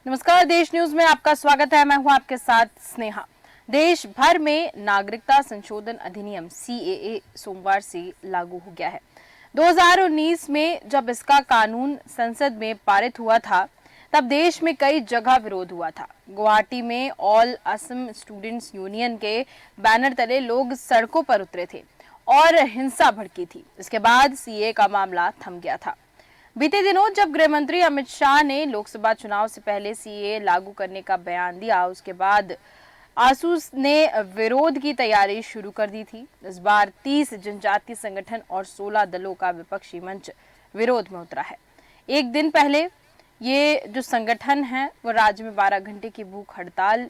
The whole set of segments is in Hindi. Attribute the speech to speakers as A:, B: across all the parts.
A: नमस्कार, देश न्यूज में आपका स्वागत है। मैं हूं आपके साथ स्नेहा। देश भर में नागरिकता संशोधन अधिनियम सीएए सोमवार से लागू हो गया है। 2019 में जब इसका कानून संसद में पारित हुआ था, तब देश में कई जगह विरोध हुआ था। गुवाहाटी में ऑल असम स्टूडेंट्स यूनियन के बैनर तले लोग सड़कों पर उतरे थे और हिंसा भड़की थी। इसके बाद सीएए का मामला थम गया था। बीते दिनों जब गृह मंत्री अमित शाह ने लोकसभा चुनाव से पहले सीएए लागू करने का बयान दिया, उसके बाद आसू ने विरोध की तैयारी शुरू कर दी थी। इस बार 30 जनजातीय संगठन और 16 दलों का विपक्षी मंच विरोध में उतरा है। एक दिन पहले ये जो संगठन है वो राज्य में 12 घंटे की भूख हड़ताल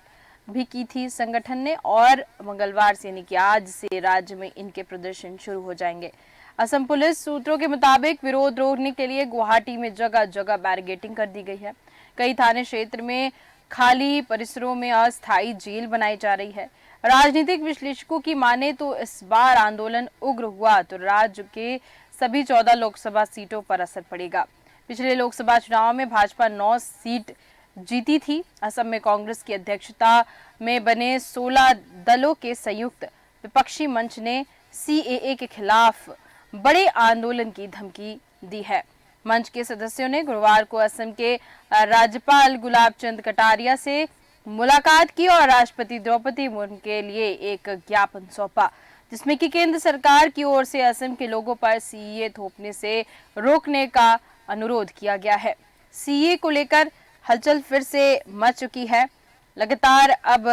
A: भी की थी संगठन ने, और मंगलवार से यानी कि आज से राज्य में इनके प्रदर्शन शुरू हो जाएंगे। असम पुलिस सूत्रों के मुताबिक विरोध रोकने के लिए गुवाहाटी में जगह जगह बैरिकेडिंग कर दी गई है। कई थाने क्षेत्र में खाली परिसरों में अस्थायी जेल बनाई जा रही है। राजनीतिक विश्लेषकों की माने तो इस बार आंदोलन उग्र हुआ तो राज्य के सभी 14 लोकसभा सीटों पर असर पड़ेगा। पिछले लोकसभा चुनाव में भाजपा 9 सीट जीती थी। असम में कांग्रेस की अध्यक्षता में बने 16 दलों के संयुक्त विपक्षी मंच ने सीएए के खिलाफ बड़े आंदोलन की धमकी दी है। मंच के सदस्यों ने गुरुवार को असम के राज्यपाल गुलाब चंद कटारिया से मुलाकात की और राष्ट्रपति द्रौपदी मुर्मू के लिए एक ज्ञापन सौंपा, जिसमें कि केंद्र सरकार की ओर से असम के लोगों पर सीएए थोपने से रोकने का अनुरोध किया गया है। सीएए को लेकर हलचल फिर से मच चुकी है। लगातार अब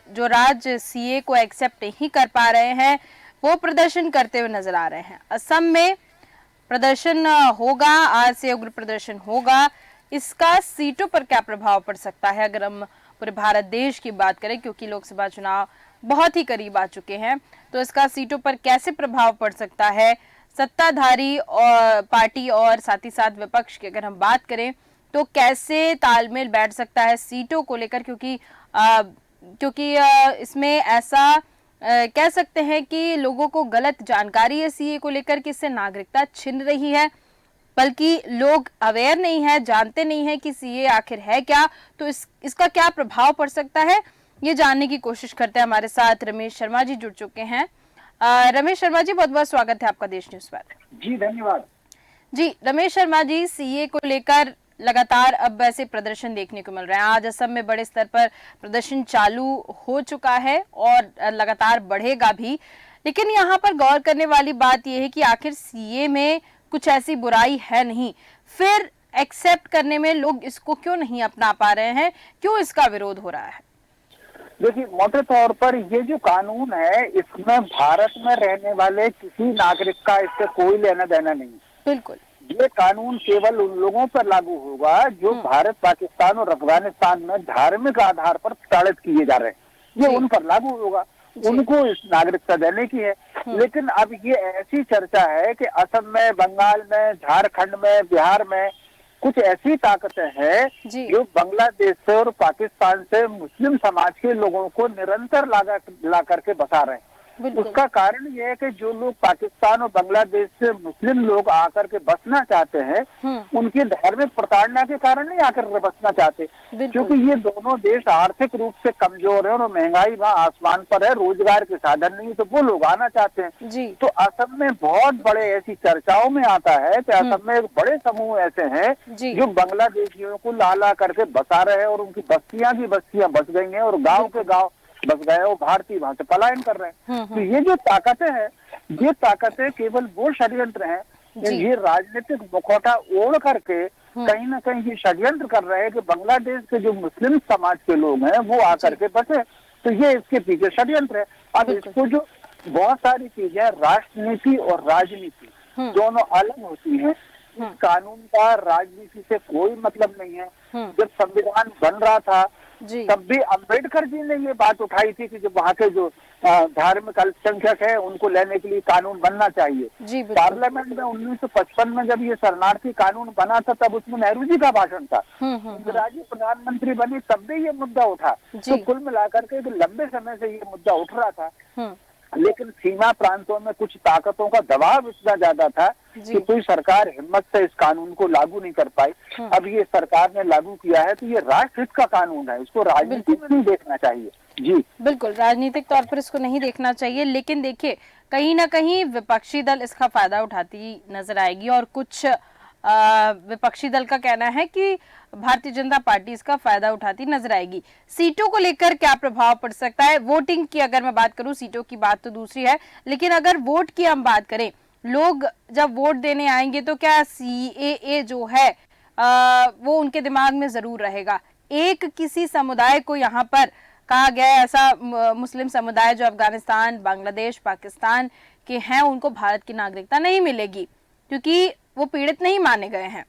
A: जो राज्य सीएए को एक्सेप्ट नहीं कर पा रहे हैं वो प्रदर्शन करते हुए नजर आ रहे हैं। असम में प्रदर्शन होगा, आज से उग्र प्रदर्शन होगा। इसका सीटों पर क्या प्रभाव पड़ सकता है अगर हम पूरे भारत देश की बात करें, क्योंकि लोकसभा चुनाव बहुत ही करीब आ चुके हैं, तो इसका सीटों पर कैसे प्रभाव पड़ सकता है। सत्ताधारी और पार्टी और साथ ही साथ विपक्ष की अगर हम बात करें तो कैसे तालमेल बैठ सकता है सीटों को लेकर, क्योंकि इसमें ऐसा कह सकते हैं कि लोगों को गलत जानकारी है सीए को लेकर कि इससे नागरिकता छिन रही है, बल्कि लोग अवेयर नहीं है, जानते नहीं है कि सीए आखिर है क्या। तो इसका क्या प्रभाव पड़ सकता है, ये जानने की कोशिश करते हैं। हमारे साथ रमेश शर्मा जी जुड़ चुके हैं। रमेश शर्मा जी, बहुत बहुत स्वागत है आपका देश न्यूज पर।
B: जी धन्यवाद।
A: जी रमेश शर्मा जी, सीए को लेकर लगातार अब ऐसे प्रदर्शन देखने को मिल रहे हैं। आज असम में बड़े स्तर पर प्रदर्शन चालू हो चुका है और लगातार बढ़ेगा भी, लेकिन यहाँ पर गौर करने वाली बात यह है कि आखिर सीए में कुछ ऐसी बुराई है नहीं, फिर एक्सेप्ट करने में लोग इसको क्यों नहीं अपना पा रहे हैं, क्यों इसका विरोध हो रहा है?
B: देखिए, मोटे तौर पर ये जो कानून है इसमें भारत में रहने वाले किसी नागरिक का इससे कोई लेना देना नहीं।
A: बिल्कुल,
B: ये कानून केवल उन लोगों पर लागू होगा जो भारत, पाकिस्तान और अफगानिस्तान में धार्मिक आधार पर प्रताड़ित किए जा रहे हैं। ये उन पर लागू होगा, उनको इस नागरिकता देने की है। लेकिन अब ये ऐसी चर्चा है कि असम में, बंगाल में, झारखंड में, बिहार में कुछ ऐसी ताकतें हैं जो बांग्लादेश से और पाकिस्तान से मुस्लिम समाज के लोगों को निरंतर ला करके बसा रहे हैं। उसका कारण यह है कि जो लोग पाकिस्तान और बांग्लादेश से मुस्लिम लोग आकर के बसना चाहते हैं, उनकी धार्मिक प्रताड़ना के कारण नहीं आकर के बसना चाहते, क्योंकि ये दोनों देश आर्थिक रूप से कमजोर है और महंगाई वहाँ आसमान पर है, रोजगार के साधन नहीं, तो वो लोग आना चाहते हैं। तो असम में बहुत बड़े ऐसी चर्चाओं में आता है कि असम में एक बड़े समूह ऐसे हैं जो बांग्लादेशियों को ला करके बसा रहे हैं और उनकी बस्तियां की बस्तियां बस गई हैं और गाँव के गाँव बस गए और भारतीय वहां से पलायन कर रहे हैं। तो ये जो ताकतें हैं, ये ताकतें केवल वो षड्यंत्र हैं, ये राजनीतिक मुखौटा ओढ़ करके कहीं ना कहीं ये षड्यंत्र कर रहे हैं कि बांग्लादेश के जो मुस्लिम समाज के लोग हैं वो आकर के बसे। तो ये इसके पीछे षड्यंत्र है। अब इसको जो बहुत सारी चीजें, राष्ट्रनीति और राजनीति दोनों अलग होती है। इस कानून का राजनीति से कोई मतलब नहीं है। जब संविधान बन रहा था तब भी अम्बेडकर जी ने ये बात उठाई थी कि जो वहाँ के जो धार्मिक अल्पसंख्यक है उनको लेने के लिए कानून बनना चाहिए। पार्लियामेंट में 1955 में जब ये शरणार्थी कानून बना था तब उसमें नेहरू जी का भाषण था। इंदिरा जी प्रधानमंत्री बनी तब भी ये मुद्दा उठा। तो कुल मिलाकर के लंबे समय से ये मुद्दा उठ रहा था। लेकिन सीमा प्रांतों में कुछ ताकतों का दबाव इतना ज्यादा था
A: जी।
B: कि कोई सरकार हिम्मत से इस कानून को लागू नहीं कर पाई। अब ये सरकार ने लागू किया है तो ये राष्ट्रहित का कानून है, इसको राजनीति में नहीं देखना चाहिए। जी
A: बिल्कुल, राजनीतिक तौर पर इसको नहीं देखना चाहिए, लेकिन देखिए कहीं ना कहीं विपक्षी दल इसका फायदा उठाती नजर आएगी और कुछ विपक्षी दल का कहना है कि भारतीय जनता पार्टी इसका फायदा उठाती नजर आएगी। सीटों को लेकर क्या प्रभाव पड़ सकता है? वोटिंग की अगर मैं बात करूं, सीटों की बात तो दूसरी है, लेकिन अगर वोट की हम बात करें, लोग जब वोट देने आएंगे तो क्या सीएए जो है वो उनके दिमाग में जरूर रहेगा। एक किसी समुदाय को यहाँ पर कहा गया है, ऐसा मुस्लिम समुदाय जो अफगानिस्तान, बांग्लादेश, पाकिस्तान के हैं, उनको भारत की नागरिकता नहीं मिलेगी क्योंकि वो पीड़ित नहीं माने गए हैं।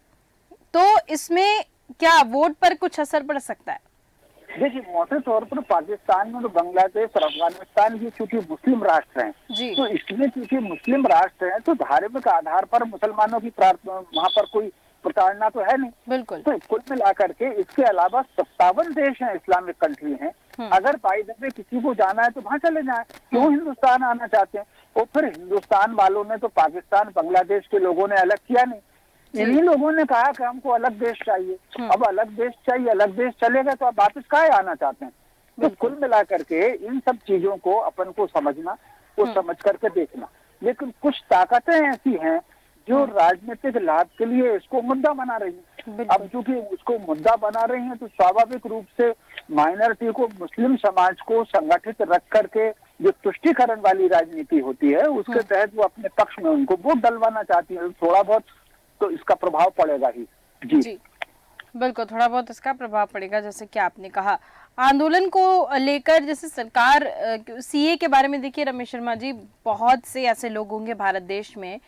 A: तो इसमें क्या वोट पर कुछ असर पड़ सकता है?
B: देखिए, मोटे तौर पर पाकिस्तान में तो बांग्लादेश और अफगानिस्तान ये चूंकि मुस्लिम राष्ट्र हैं, तो इसमें चूंकि मुस्लिम राष्ट्र हैं तो धार्मिक आधार पर मुसलमानों की वहाँ पर कोई प्रताड़ना तो है नहीं।
A: बिल्कुल।
B: तो कुल मिलाकर के इसके अलावा 57 देश हैं, इस्लामिक कंट्री हैं। अगर बाई द वे किसी को जाना है तो वहां चले जाए, क्यों हिंदुस्तान आना चाहते हैं? और फिर हिंदुस्तान वालों ने तो पाकिस्तान, बांग्लादेश के लोगों ने अलग किया नहीं, इन्हीं लोगों ने कहा कि हमको अलग देश चाहिए। अब अलग देश चाहिए, अलग देश चलेगा तो आप वापस काहे आना चाहते हैं? तो कुल मिलाकर के इन सब चीजों को अपन को समझना, वो समझ करके देखना। लेकिन कुछ ताकतें ऐसी हैं जो राजनीतिक लाभ के लिए इसको मुद्दा बना रही है। अब चूंकि उसको मुद्दा बना रही हैं तो स्वाभाविक रूप से माइनॉरिटी को, मुस्लिम समाज को संगठित रख करके जो तुष्टीकरण वाली राजनीति होती है उसके तहत वो अपने पक्ष में उनको वोट डलवाना चाहती है। थोड़ा बहुत तो इसका प्रभाव पड़ेगा ही। जी
A: बिल्कुल, थोड़ा बहुत इसका प्रभाव पड़ेगा। जैसे कि आपने कहा, आंदोलन को लेकर जैसे सरकार सीए के बारे में, देखिए रमेश शर्मा जी, बहुत से ऐसे लोग होंगे भारत देश में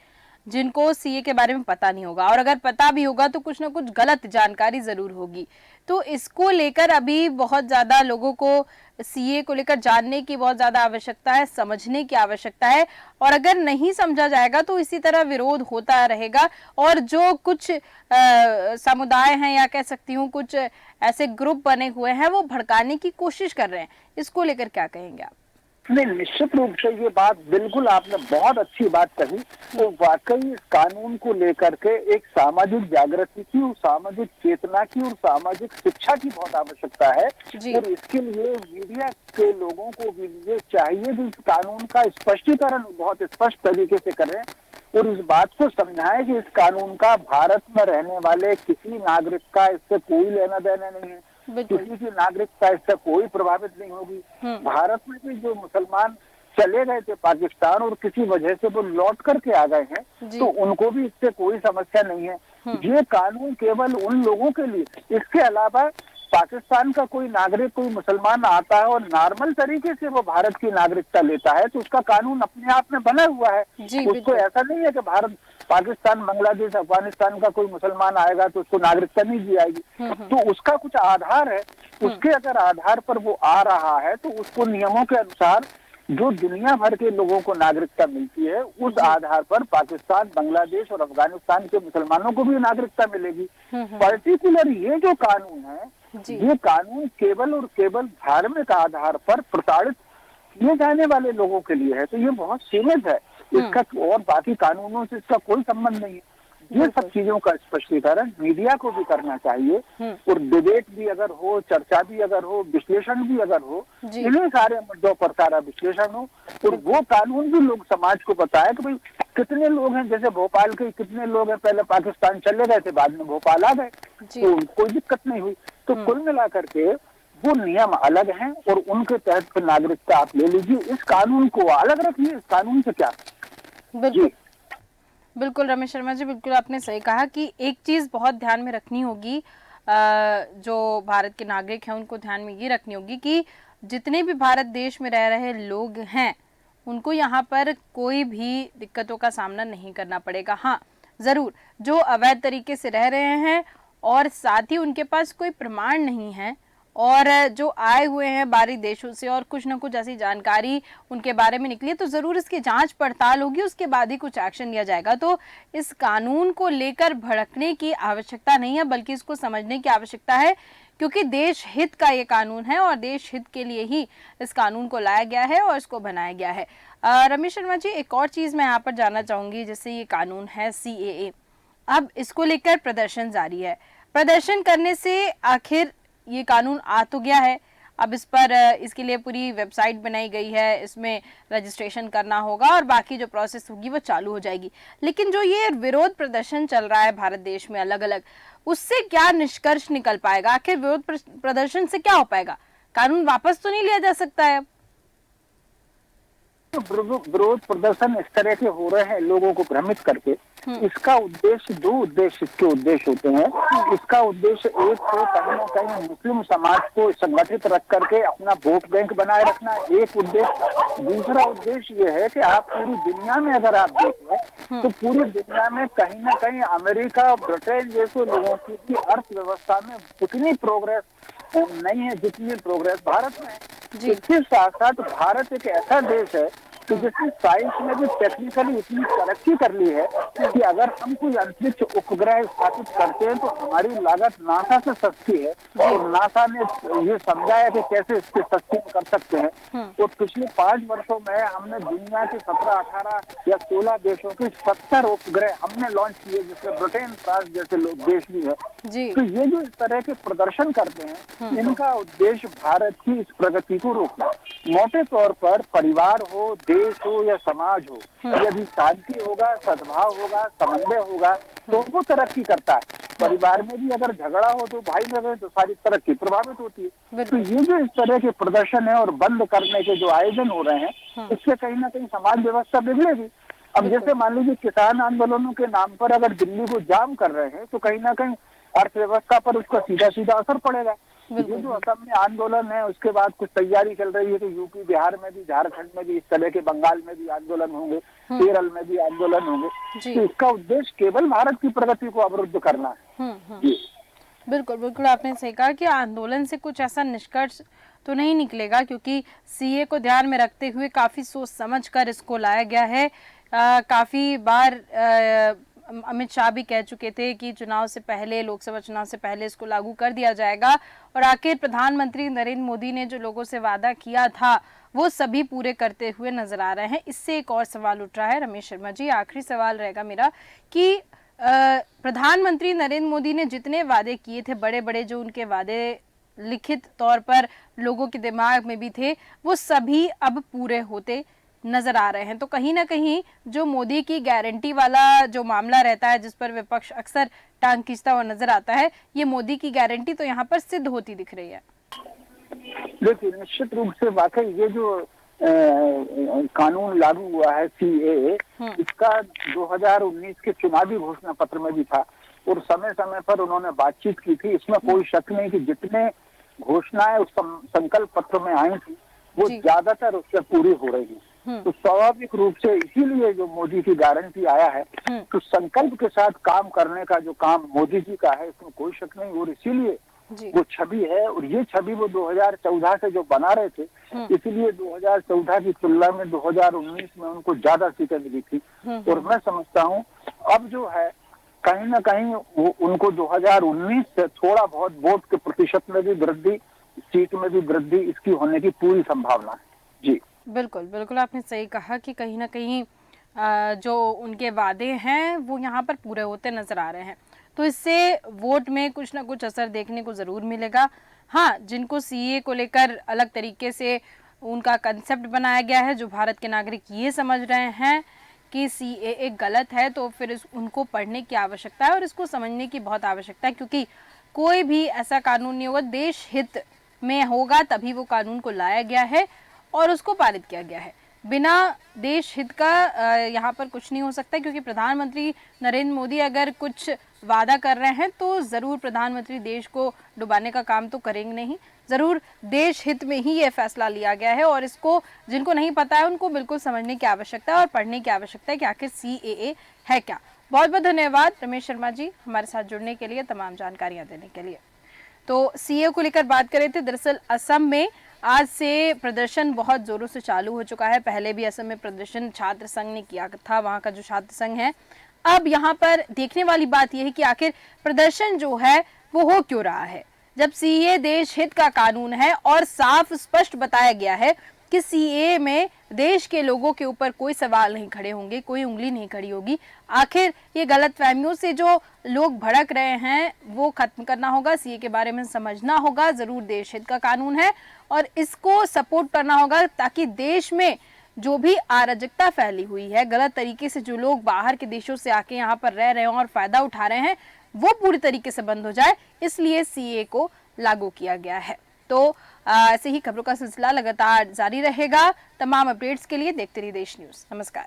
A: जिनको सीए के बारे में पता नहीं होगा, और अगर पता भी होगा तो कुछ ना कुछ गलत जानकारी जरूर होगी। तो इसको लेकर अभी बहुत ज्यादा लोगों को सीए को लेकर जानने की बहुत ज्यादा आवश्यकता है, समझने की आवश्यकता है, और अगर नहीं समझा जाएगा तो इसी तरह विरोध होता रहेगा। और जो कुछ समुदाय हैं, या कह सकती हूँ कुछ ऐसे ग्रुप बने हुए हैं, वो भड़काने की कोशिश कर रहे हैं। इसको लेकर क्या कहेंगे आप?
B: नहीं, निश्चित रूप से ये बात बिल्कुल आपने बहुत अच्छी बात कही। तो वाकई इस कानून को लेकर के एक सामाजिक जागृति की, सामाजिक चेतना की और सामाजिक शिक्षा की बहुत आवश्यकता है। और इसके लिए मीडिया के लोगों को भी ये चाहिए कि इस कानून का स्पष्टीकरण बहुत स्पष्ट तरीके से करें और इस बात को समझाएं कि इस कानून का भारत में रहने वाले किसी नागरिक का इससे कोई लेना देना नहीं है, किसी की नागरिकता इससे कोई प्रभावित नहीं होगी। भारत में भी जो मुसलमान चले गए थे पाकिस्तान और किसी वजह से वो लौट करके आ गए हैं, तो उनको भी इससे कोई समस्या नहीं है। ये कानून केवल उन लोगों के लिए, इसके अलावा पाकिस्तान का कोई नागरिक, कोई मुसलमान आता है और नॉर्मल तरीके से वो भारत की नागरिकता लेता है तो उसका कानून अपने आप में बना हुआ है। उसको ऐसा नहीं है कि भारत, पाकिस्तान, बांग्लादेश, अफगानिस्तान का कोई मुसलमान आएगा तो उसको नागरिकता नहीं दी जाएगी। तो उसका कुछ आधार है, उसके अगर आधार पर वो आ रहा है तो उसको नियमों के अनुसार जो दुनिया भर के लोगों को नागरिकता मिलती है उस आधार पर पाकिस्तान, बांग्लादेश और अफगानिस्तान के मुसलमानों को भी नागरिकता मिलेगी। पर्टिकुलर ये जो कानून है, ये कानून केवल और केवल धार्मिक आधार पर प्रताड़ित किए जाने वाले लोगों के लिए है, तो ये बहुत सीमित है। इसका और बाकी कानूनों से इसका कोई संबंध नहीं है। ये सब चीजों का स्पष्टीकरण मीडिया को भी करना चाहिए और डिबेट भी अगर हो, चर्चा भी अगर हो, विश्लेषण भी अगर हो, इन्हीं सारे मुद्दों पर सारा विश्लेषण हो और वो कानून भी लोग समाज को बताए कि भाई कितने लोग हैं, जैसे भोपाल के कितने लोग हैं पहले पाकिस्तान चले गए थे, बाद में भोपाल आ गए, तो कोई दिक्कत नहीं हुई। तो कुल मिलाकर के वो नियम अलग हैं और उनके तहत फिर नागरिकता आप ले लीजिए। इस कानून को अलग रखिए, इस कानून से क्या।
A: बिल्कुल रमेश शर्मा जी, बिल्कुल आपने सही कहा कि एक चीज बहुत ध्यान में रखनी होगी, जो भारत के नागरिक हैं उनको ध्यान में ये रखनी होगी कि जितने भी भारत देश में रह रहे लोग हैं उनको यहाँ पर कोई भी दिक्कतों का सामना नहीं करना पड़ेगा। हाँ जरूर, जो अवैध तरीके से रह रहे हैं और साथ ही उनके पास कोई प्रमाण नहीं है और जो आए हुए हैं बाहरी देशों से और कुछ ना कुछ ऐसी जानकारी उनके बारे में निकली है, तो जरूर इसकी जांच पड़ताल होगी, उसके बाद ही कुछ एक्शन लिया जाएगा। तो इस कानून को लेकर भड़कने की आवश्यकता नहीं है, बल्कि इसको समझने की आवश्यकता है, क्योंकि देश हित का ये कानून है और देश हित के लिए ही इस कानून को लाया गया है और इसको बनाया गया है। रमेश शर्मा जी, एक और चीज मैं यहाँ पर जानना चाहूंगी, जैसे ये कानून है CAA, अब इसको लेकर प्रदर्शन जारी है। प्रदर्शन करने से आखिर ये कानून आ तो गया है, अब इस पर इसके लिए पूरी वेबसाइट बनाई गई है, इसमें रजिस्ट्रेशन करना होगा और बाकी जो प्रोसेस होगी वो चालू हो जाएगी। लेकिन जो ये विरोध प्रदर्शन चल रहा है भारत देश में अलग अलग, उससे क्या निष्कर्ष निकल पाएगा? आखिर विरोध प्रदर्शन से क्या हो पाएगा? कानून वापस तो नहीं लिया जा सकता है?
B: विरोध प्रदर्शन इस तरह के हो रहे हैं लोगों को भ्रमित करके। इसका उद्देश्य, दो उद्देश्य इसके उद्देश्य होते हैं। इसका उद्देश्य एक तो कहीं ना कहीं मुस्लिम समाज को संगठित रख करके अपना वोट बैंक बनाए रखना, एक उद्देश्य। दूसरा उद्देश्य ये है कि आप पूरी दुनिया में अगर आप देखें तो पूरी दुनिया में कहीं ना कहीं अमेरिका, ब्रिटेन जैसे लोगों की अर्थव्यवस्था में उतनी प्रोग्रेस नहीं है जितनी प्रोग्रेस भारत में है। इसके साथ साथ भारत एक ऐसा देश है कि जिसने साइंस में भी टेक्निकली इतनी तरक्की कर ली है कि अगर हम कोई अंतरिक्ष उपग्रह स्थापित करते हैं तो हमारी लागत नासा से सस्ती है, और नासा ने ये समझाया कि कैसे इसकी सस्ती कर सकते हैं। तो पिछले 5 वर्षों में हमने दुनिया के 17, 18 या 16 देशों के 70 उपग्रह हमने लॉन्च किए, जिसमें ब्रिटेन, फ्रांस जैसे देश भी है। तो ये जो इस तरह के प्रदर्शन करते हैं, इनका उद्देश्य भारत की इस प्रगति को रोकना। मोटे तौर पर परिवार हो, देश हो या समाज हो, यदि शांति होगा, सद्भाव होगा, समन्वय होगा तो वो तरक्की करता है। परिवार में भी अगर झगड़ा हो तो भाई में तो सारी तरक्की प्रभावित होती है। तो ये जो इस तरह के प्रदर्शन है और बंद करने के जो आयोजन हो रहे हैं, इससे कहीं ना कहीं समाज व्यवस्था बिगड़ेगी। अब जैसे मान लीजिए किसान आंदोलनों के नाम पर अगर दिल्ली को जाम कर रहे हैं तो कहीं ना कहीं अर्थव्यवस्था पर उसका सीधा सीधा असर पड़ेगा। ये जो असम में आंदोलन है, उसके बाद कुछ तैयारी चल रही है कि यूपी, बिहार में भी, झारखंड में भी इस तरह के, बंगाल में भी आंदोलन होंगे, केरल में भी आंदोलन होंगे। तो इसका उद्देश्य केवल भारत की प्रगति को अवरुद्ध करना है।
A: बिल्कुल बिल्कुल, आपने सही कहा कि आंदोलन से कुछ ऐसा निष्कर्ष तो नहीं निकलेगा, क्योंकि CA को ध्यान में रखते हुए काफी सोच समझ कर इसको लाया गया है। काफी बार अमित शाह भी कह चुके थे कि चुनाव से पहले, लोकसभा चुनाव से पहले इसको लागू कर दिया जाएगा, और आखिर प्रधानमंत्री नरेंद्र मोदी ने जो लोगों से वादा किया था वो सभी पूरे करते हुए नजर आ रहे हैं। इससे एक और सवाल उठ रहा है, रमेश शर्मा जी, आखिरी सवाल रहेगा मेरा, कि प्रधानमंत्री नरेंद्र मोदी ने जितने वादे किए थे, बड़े बड़े जो उनके वादे लिखित तौर पर लोगों के दिमाग में भी थे, वो सभी अब पूरे होते नजर आ रहे हैं। तो कहीं ना कहीं जो मोदी की गारंटी वाला जो मामला रहता है, जिस पर विपक्ष अक्सर टांग खींचता हुआ नजर आता है, ये मोदी की गारंटी तो यहाँ पर सिद्ध होती दिख रही है।
B: देखिए, निश्चित रूप से वाकई ये जो कानून लागू हुआ है CAA, इसका 2019 के चुनावी घोषणा पत्र में भी था और समय समय पर उन्होंने बातचीत की थी। इसमें कोई शक नहीं कि जितने घोषणाएं उस संकल्प पत्र में आई थी वो ज्यादातर उससे पूरी हो रही है। तो स्वाभाविक रूप से इसीलिए जो मोदी की गारंटी आया है, तो संकल्प के साथ काम करने का जो काम मोदी जी का है, इसमें कोई शक नहीं। और इसीलिए वो छवि है, और ये छवि वो 2014 से जो बना रहे थे, इसीलिए 2014 की तुलना में 2019 में उनको ज्यादा सीटें मिली थी। और मैं समझता हूँ अब जो है कहीं ना कहीं वो उनको 2019 से थोड़ा बहुत वोट के प्रतिशत में भी वृद्धि, सीट में भी वृद्धि इसकी होने की पूरी संभावना है। जी
A: बिल्कुल बिल्कुल, आपने सही कहा कि कहीं ना कहीं जो उनके वादे हैं वो यहाँ पर पूरे होते नजर आ रहे हैं। तो इससे वोट में कुछ ना कुछ असर देखने को जरूर मिलेगा। हाँ, जिनको CA को लेकर अलग तरीके से उनका कंसेप्ट बनाया गया है, जो भारत के नागरिक ये समझ रहे हैं कि CAA गलत है, तो फिर उनको पढ़ने की आवश्यकता है और इसको समझने की बहुत आवश्यकता है, क्योंकि कोई भी ऐसा कानून नहीं होगा, देश हित में होगा तभी वो कानून को लाया गया है और उसको पारित किया गया है। बिना देश हित का यहाँ पर कुछ नहीं हो सकता, क्योंकि प्रधानमंत्री नरेंद्र मोदी अगर कुछ वादा कर रहे हैं तो जरूर प्रधानमंत्री देश को डुबाने का काम तो करेंगे नहीं, जरूर देश हित में ही ये फैसला लिया गया है। और इसको जिनको नहीं पता है उनको बिल्कुल समझने की आवश्यकता है और पढ़ने की आवश्यकता है कि आखिर CAA है क्या। बहुत बहुत धन्यवाद रमेश शर्मा जी, हमारे साथ जुड़ने के लिए, तमाम जानकारियां देने के लिए। तो सीए को लेकर बात कर रहे थे। दरअसल असम में आज से प्रदर्शन बहुत जोरों से चालू हो चुका है। पहले भी असम में प्रदर्शन छात्र संघ ने किया था, वहां का जो छात्र संघ है। अब यहाँ पर देखने वाली बात यह है कि आखिर प्रदर्शन जो है वो हो क्यों रहा है, जब सीए देश हित का कानून है और साफ स्पष्ट बताया गया है कि सीए में देश के लोगों के ऊपर कोई सवाल नहीं खड़े होंगे, कोई उंगली नहीं खड़ी होगी। आखिर ये गलतफहमियों से जो लोग भड़क रहे हैं वो खत्म करना होगा, सीए के बारे में समझना होगा। जरूर देश हित का कानून है और इसको सपोर्ट करना होगा, ताकि देश में जो भी अराजकता फैली हुई है, गलत तरीके से जो लोग बाहर के देशों से आके यहाँ पर रह रहे हैं और फायदा उठा रहे हैं, वो पूरी तरीके से बंद हो जाए। इसलिए सीए को लागू किया गया है। तो ऐसे ही खबरों का सिलसिला लगातार जारी रहेगा। तमाम अपडेट्स के लिए देखते रहिए देश न्यूज। नमस्कार।